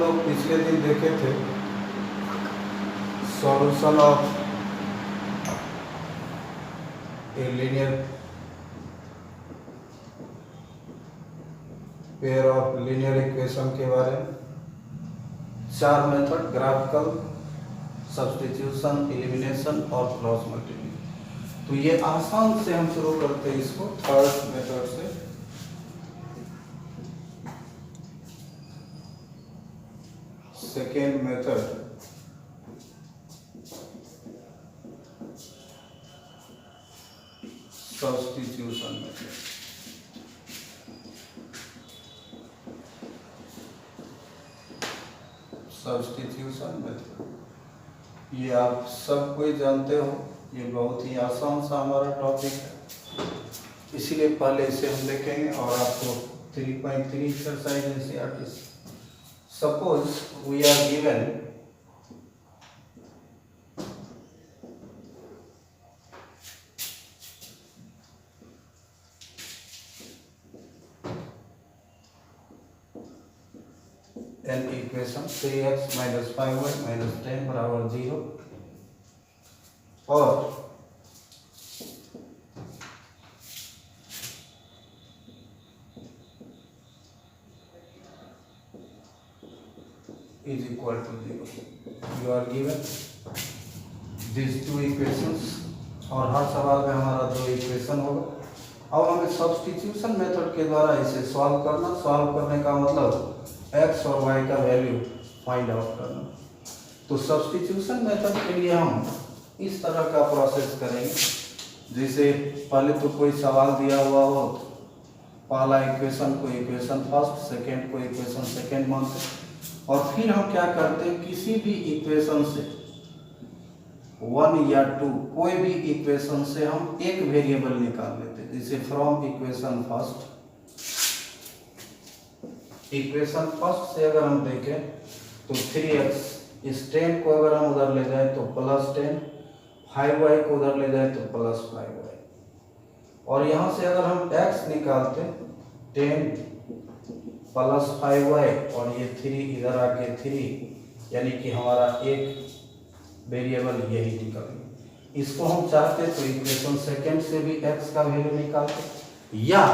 लोग पिछले दिन देखे थे solution of a linear pair of linear equation के बारे में। 4 मेथड, ग्राफिकल, सब्स्टिट्यूशन, एलिमिनेशन और क्रॉस मल्टीप्लिकेशन। तो ये आसान से हम शुरू करते हैं इसको थर्ड मेथड से। Second method substitution method. Substitution method ये आप सब कोई जानते हो, ये बहुत ही आसान सा हमारा टॉपिक है, इसीलिए पहले इसे हम देखेंगे और आपको 3.3 exercise NCERT. Suppose we are given an equation 3x minus 5y minus 10 बराबर 0 और is equal to 0. You are given these two equations और हर सवाल में हमारा 2 इक्वेशन होगा। अब हमें सब्स्टिट्यूशन मेथड के द्वारा इसे सॉल्व करना। सॉल्व करने का मतलब x और y का वैल्यू फाइंड आउट करना। तो सब्स्टिट्यूशन मेथड के लिए हम इस तरह का प्रोसेस करेंगे, जैसे पहले तो कोई सवाल दिया हुआ हो, पहला इक्वेशन को इक्वेशन फर्स्ट, सेकेंड को इक्वेशन सेकेंड मानते, और फिर हम क्या करते हैं, किसी भी इक्वेशन से 1 या 2 कोई भी इक्वेशन से हम एक वेरिएबल निकाल लेते हैं। जैसे from equation first, equation first से अगर हम देखें तो 3x, इस 10 को अगर हम उधर ले जाए तो प्लस 10, 5y को उधर ले जाए तो प्लस 5y, और यहाँ से अगर हम x निकालते 10 प्लस 5y और ये 3 इधर आके 3, यानी कि हमारा एक वेरिएबल यही निकल गया। इसको हम चाहते तो इक्वेशन सेकेंड से भी x का वैल्यू निकालते, या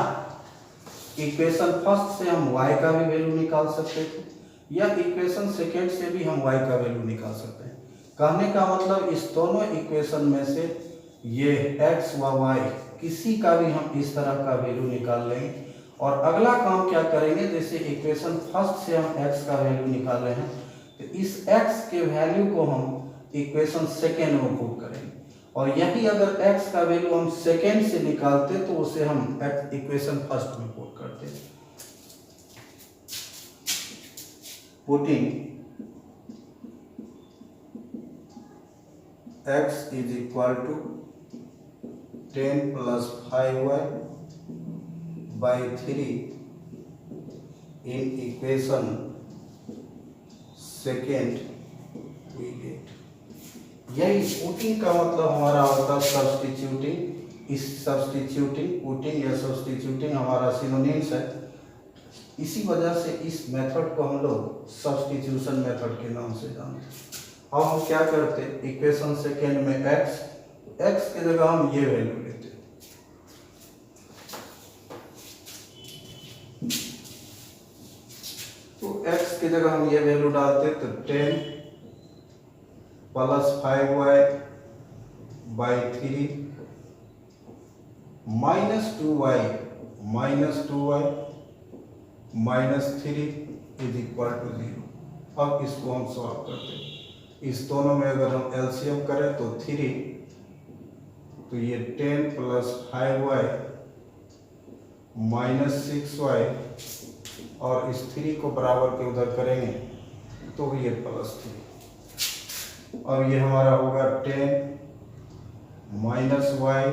इक्वेशन फर्स्ट से हम y का भी वैल्यू निकाल सकते थे, या इक्वेशन सेकेंड से भी हम y का वैल्यू निकाल सकते हैं। कहने का मतलब इस दोनों इक्वेशन में से ये x व y किसी का भी हम इस तरह का वैल्यू निकाल लेंगे, और अगला काम क्या करेंगे, जैसे इक्वेशन फर्स्ट से हम x का वैल्यू निकाल रहे हैं तो इस x के वैल्यू को हम इक्वेशन सेकेंड में पुट करेंगे, और यही अगर x का वैल्यू हम सेकेंड से निकालते तो उसे हम इक्वेशन फर्स्ट में पुट करते। Putting x is equal to 10 plus 5y by 3 in equation second we get. यही पुटिंग का मतलब हमारा होता है सब्स्टिट्यूटिंग। इस सब्स्टिट्यूटिंग, पुटिंग या सब्स्टिट्यूटिंग हमारा सिनोनिम्स है, इसी वजह से इस मेथड को हम लोग सब्स्टिट्यूशन मेथड के नाम से जानते हैं। अब हम क्या करते हैं, इक्वेशन सेकेंड में x की जगह हम ये वैल्यू लेते हैं, तो x की जगह हम ये वैल्यू डालते तो 10 plus 5y by 3 minus 2y minus 3 is equal to 0। अब इसको हम सॉल्व करते हैं। इस दोनों में अगर हम एलसीएम करें तो 3, तो ये 10 प्लस 5y माइनस 6y, और इस 3 को बराबर के उधर करेंगे तो ये प्लस 3, और ये हमारा होगा 10 minus y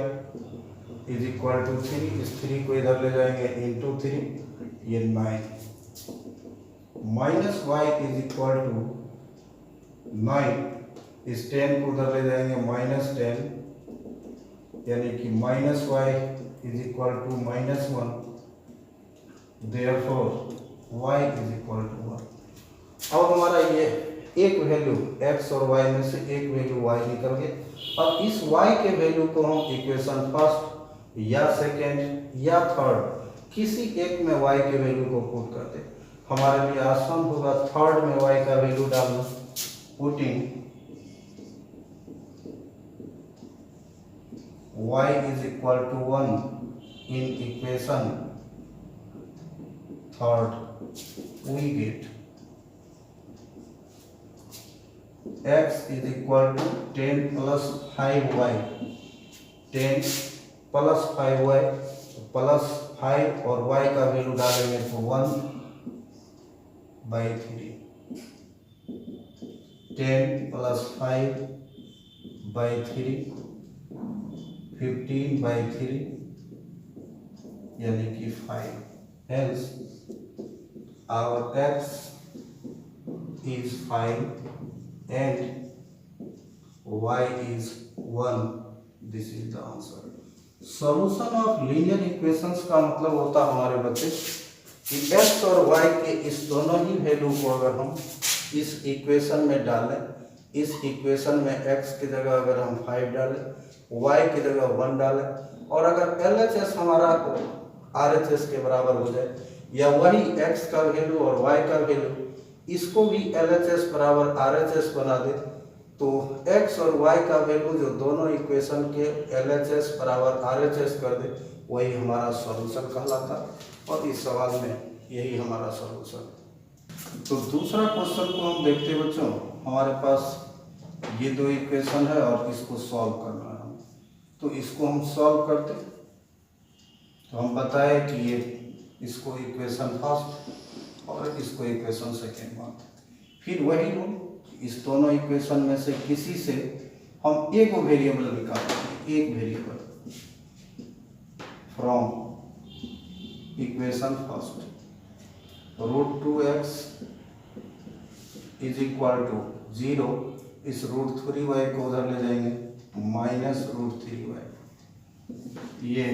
is equal to 3, इस 3 को इधर ले जाएंगे इंटू 3, ये 9 minus y is equal to 9, इस 10 को उधर ले जाएंगे माइनस 10, यानी कि minus y is equal to minus 1, therefore y is equal to 1। अब हमारा ये एक वैल्यू x और y में से एक वैल्यू y निकल गया। अब इस y के वैल्यू को हम इक्वेशन फर्स्ट या सेकेंड या थर्ड किसी एक में y के वैल्यू को पुट कर दे। हमारे लिए आसान होगा थर्ड में y का वैल्यू डालना। Putting y is equal to 1 in equation third, we get x is equal to 10 plus 5y, 10 plus 5y plus 5 और y का वैल्यू डालेंगे तो 1/3, 10 plus 5/3 15/3 यानी कि 5। Hence our x is 5 and y is 1. This is the answer. Solution of linear equations का मतलब होता है हमारे बच्चे कि x और y के इस दोनों ही वैल्यू को अगर हम इस इक्वेशन में डालें, इस इक्वेशन में x की जगह अगर हम 5 डालें, y की जगह 1 डालें और अगर LHS हमारा RHS के बराबर हो जाए या वही x का वैल्यू और y का वैल्यू इसको भी LHS बराबर RHS बना दे तो x और y का वैल्यू जो दोनों इक्वेशन के LHS बराबर RHS कर दे वही हमारा सॉल्यूशन कहलाता और इस सवाल में यही हमारा सॉल्यूशन। तो दूसरा क्वेश्चन को हम देखते हैं बच्चों। हमारे पास ये दो इक्वेशन है और इसको सॉल्व करना है हम, तो इसको हम सॉल्व करते। तो हम बताए कि ये इसको इक्वेशन फर्स्ट और इसको इक्वेशन सेकेंड मानते। फिर वही रूल, इस दोनों इक्वेशन में से किसी से हम एक वेरिएबल निकालेंगे, एक variable from equation first. √2x is equal to 0, इस √3y को उधर ले जाएंगे -√3y। ये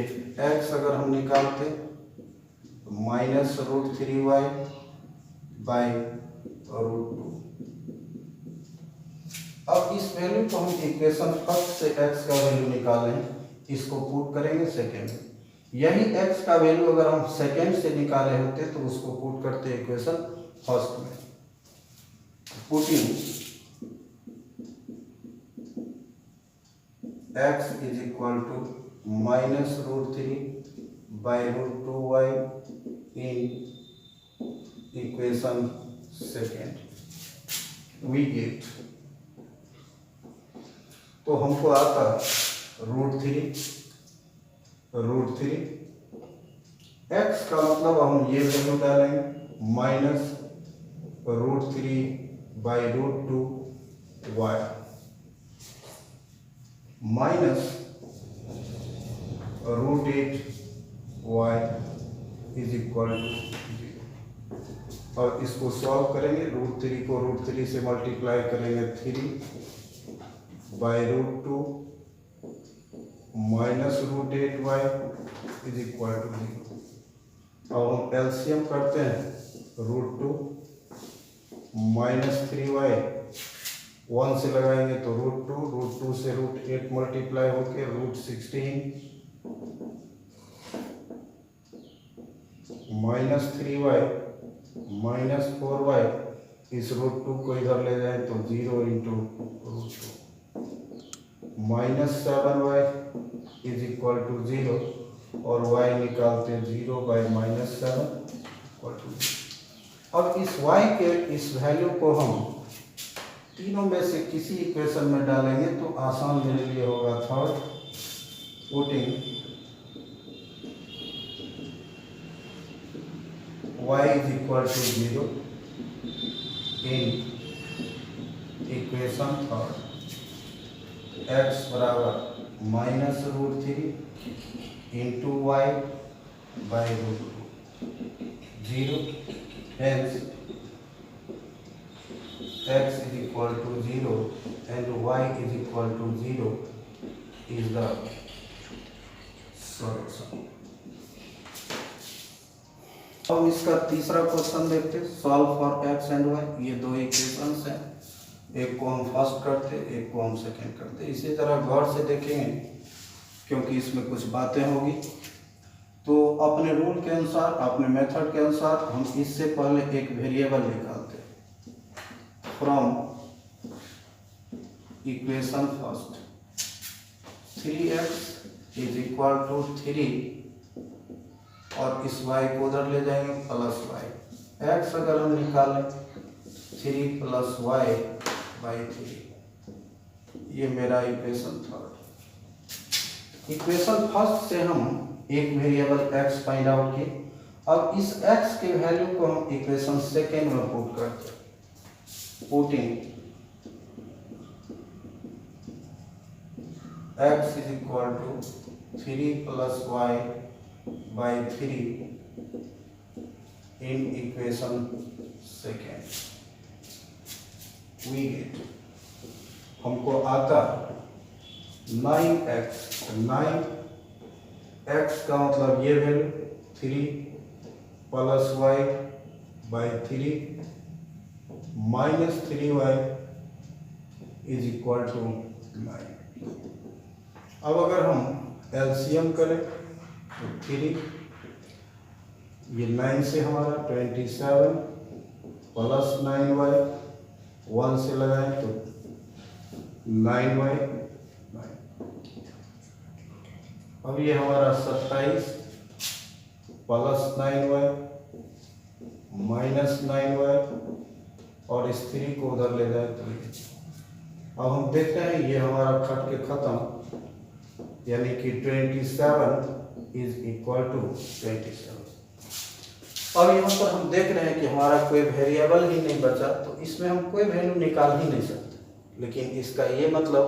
x अगर हम निकालते -√3y बाई √2। अब इस वैल्यू को हम इक्वेशन फर्स्ट से x का वैल्यू निकालें, इसको पुट करेंगे सेकेंड में। यही x का वैल्यू अगर हम सेकेंड से निकाले होते तो उसको पुट करते इक्वेशन फर्स्ट में। Putting x is equal to -√3 by √2y in equation second we get, तो हमको आता √3 x का मतलब हम ये वैल्यू डालेंगे -√3 by √2y -√8y is equal to 0। और इसको सॉल्व करेंगे, √3 को √3 से मल्टीप्लाई करेंगे 3 by √2 -√8y is equal to 0। अब हम एलसीएम करते हैं, √2 -3y 1 से लगाएंगे तो √2 से √8 मल्टीप्लाई होके √16 -3y -4y, इस √2 को इधर ले जाए तो 0 into √2 -7y is equal to 0 और y निकालते 0 बाई -7 इक्वल टू 0। अब इस y के इस वैल्यू को हम तीनों में से किसी इक्वेशन में डालेंगे तो आसान मेरे लिए होगा third. Putting y is equal to 0 in equation third, x बराबर -√3 into y by √2 0। Hence x is equal to 0 and y is equal to 0 is the solution। हम इसका तीसरा क्वेश्चन देखते, solve for X and Y. ये दो equations हैं, एक को हम फर्स्ट करते, एक को हम सेकंड करते। इसी तरह गौर से देखेंगे क्योंकि इसमें कुछ बातें होगी। तो अपने रूल के अनुसार, अपने मेथड के अनुसार हम इससे पहले एक वेरिएबल निकालते from equation first. 3x is equal to 3 और इस y को उधर ले जाएंगे प्लस y। x अगर हम निकालें 3 प्लस y बाई 3, ये मेरा इक्वेशन थर्ड। इक्वेशन फर्स्ट से हम एक वेरिएबल x फाइंड आउट किए। अब इस x के वैल्यू को हम इक्वेशन सेकेंड में पुट करते, putting x is equal to 3 plus y by 3 in equation second. We get, हमको आता 9x। 9x का मतलब ये value 3 plus y by 3 minus 3y is equal to 9। अब अगर हम एलसीएम करें तो 3, ये 9 से हमारा 27 प्लस 9y, 1 से लगाएं तो 9y 9। अब ये हमारा 27 प्लस 9y माइनस 9y और इस 3 को उधर ले जाए तो ये। अब हम देखते हैं ये हमारा खट के खत्म, यानी कि 27 इज इक्वल टू 27। अब यहाँ पर हम देख रहे हैं कि हमारा कोई वेरिएबल ही नहीं बचा, तो इसमें हम कोई वैल्यू निकाल ही नहीं सकते। लेकिन इसका ये मतलब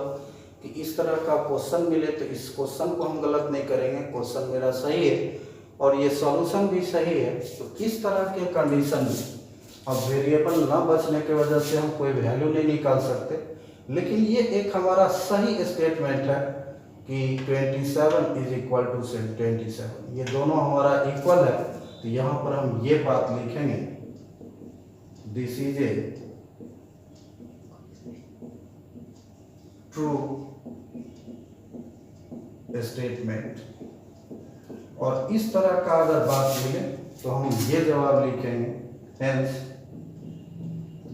कि इस तरह का क्वेश्चन मिले तो इस क्वेश्चन को हम गलत नहीं करेंगे, क्वेश्चन मेरा सही है और ये सॉल्यूशन भी सही है। तो इस तरह के कंडीशन में अब वेरिएबल ना बचने की वजह से हम कोई वैल्यू नहीं निकाल सकते। लेकिन ये एक हमारा सही स्टेटमेंट है कि 27 इज इक्वल टू 27, ये दोनों हमारा इक्वल है। तो यहाँ पर हम ये बात लिखेंगे, this is A true statement. और इस तरह का अगर बात मिले तो हम ये जवाब लिखेंगे, hence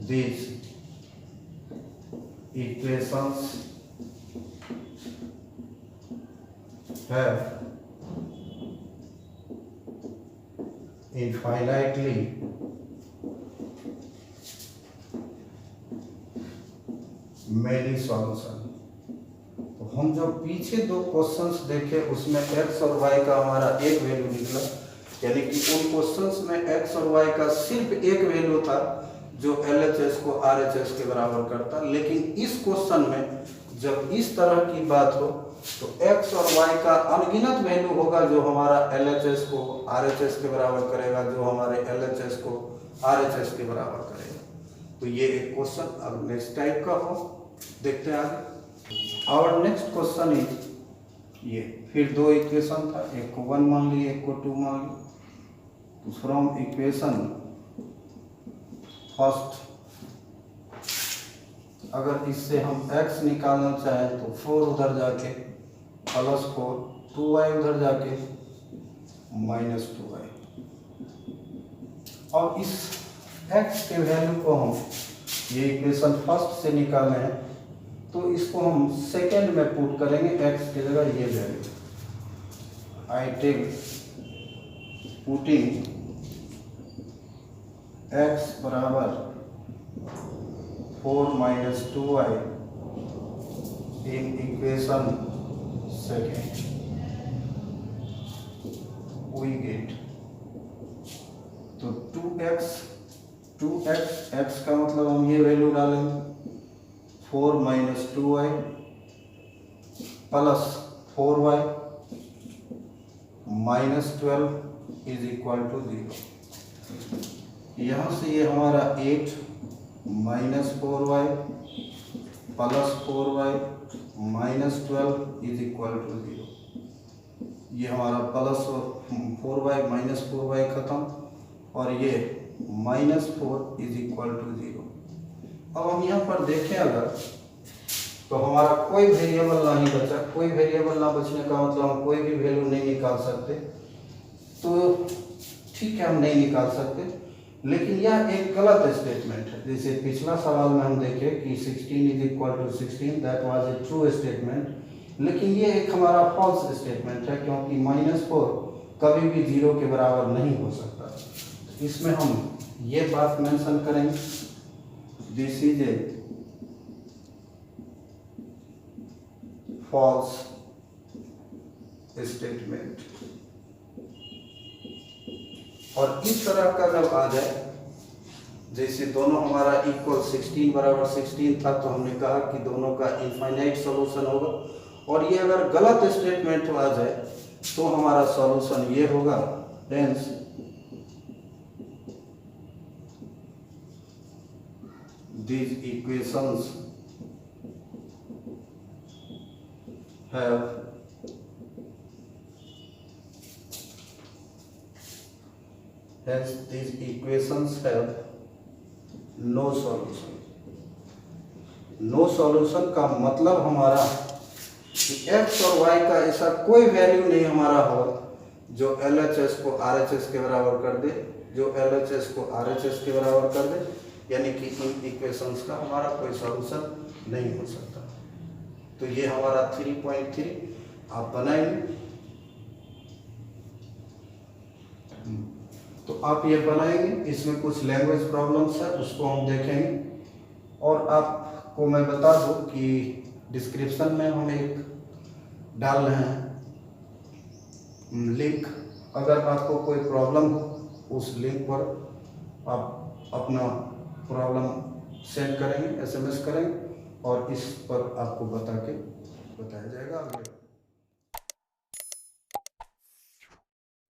this equations have infinitely many solution। तो हम जो पीछे दो क्वेश्चंस देखे उसमें x और y का हमारा एक वैल्यू निकला, यानी कि उन क्वेश्चंस में x और y का सिर्फ एक वैल्यू था जो LHS को RHS के बराबर करता। लेकिन इस क्वेश्चन में जब इस तरह की बात हो तो x और y का अनगिनत वैल्यू होगा जो हमारा LHS को RHS के बराबर करेगा, जो हमारे LHS को RHS के बराबर करेगा। तो ये एक क्वेश्चन अब नेक्स्ट टाइप का हो, देखते हैं आगे। और नेक्स्ट क्वेश्चन इज ये, फिर दो इक्वेशन था, एक को 1 मान लिए, एक को 2 मान लिए। तो फ्रॉम इक्वेशन फर्स्ट अगर इससे हम x निकालना चाहें तो 4 उधर जाके प्लस 4, 2y उधर जाके माइनस 2y। और इस x के वैल्यू को हम, ये इक्वेशन फर्स्ट से निकाले हैं तो इसको हम सेकेंड में पुट करेंगे, x की जगह ये value. I take putting x बराबर 4 minus 2y in equation second, we get तो 2x x का मतलब हम ये वैल्यू डालेंगे 4 minus 2y plus 4y minus 12 is equal to 0। यहाँ से ये हमारा 8 minus 4y plus 4y minus 12 is equal to 0। ये हमारा प्लस 4y माइनस 4y खत्म और ये -4 इज इक्वल टू 0। अब हम यहाँ पर देखें अगर, तो हमारा कोई वेरिएबल नहीं बचा। कोई वेरिएबल ना बचने का मतलब हम कोई भी वैल्यू नहीं निकाल सकते, तो ठीक है हम नहीं निकाल सकते, लेकिन यह एक गलत स्टेटमेंट है। जैसे पिछला सवाल में हम देखें कि 16 is equal to 16, that was a true statement, लेकिन ये एक हमारा फॉल्स स्टेटमेंट है, क्योंकि -4 कभी भी 0 के बराबर नहीं हो सकता। इसमें हम ये बात मेंशन करेंगे, this is a false statement. और इस तरह का जब आ जाए, जैसे दोनों हमारा इक्वल 16 बराबर 16 था, तो हमने कहा कि दोनों का इनफाइनाइट सॉल्यूशन होगा। और ये अगर गलत स्टेटमेंट आ जाए तो हमारा सॉल्यूशन ये होगा, hence these equations have no solution। No solution का मतलब हमारा कि x और y का ऐसा कोई वैल्यू नहीं हमारा हो जो LHS को RHS के बराबर कर दे, जो LHS को RHS के बराबर कर दे, यानी कि इन इक्वेशंस का हमारा कोई सॉल्यूशन नहीं हो सकता। तो ये हमारा 3.3 आप बनाएंगे, तो आप ये बनाएंगे। इसमें कुछ लैंग्वेज प्रॉब्लम्स है, उसको हम देखेंगे। और आपको मैं बता दूं कि डिस्क्रिप्शन में हम एक डाल रहे हैं लिंक, अगर आपको कोई प्रॉब्लम हो उस लिंक पर आप अपना प्रॉब्लम सेंड करेंगे, SMS करेंगे, और इस पर आपको बताया जाएगा।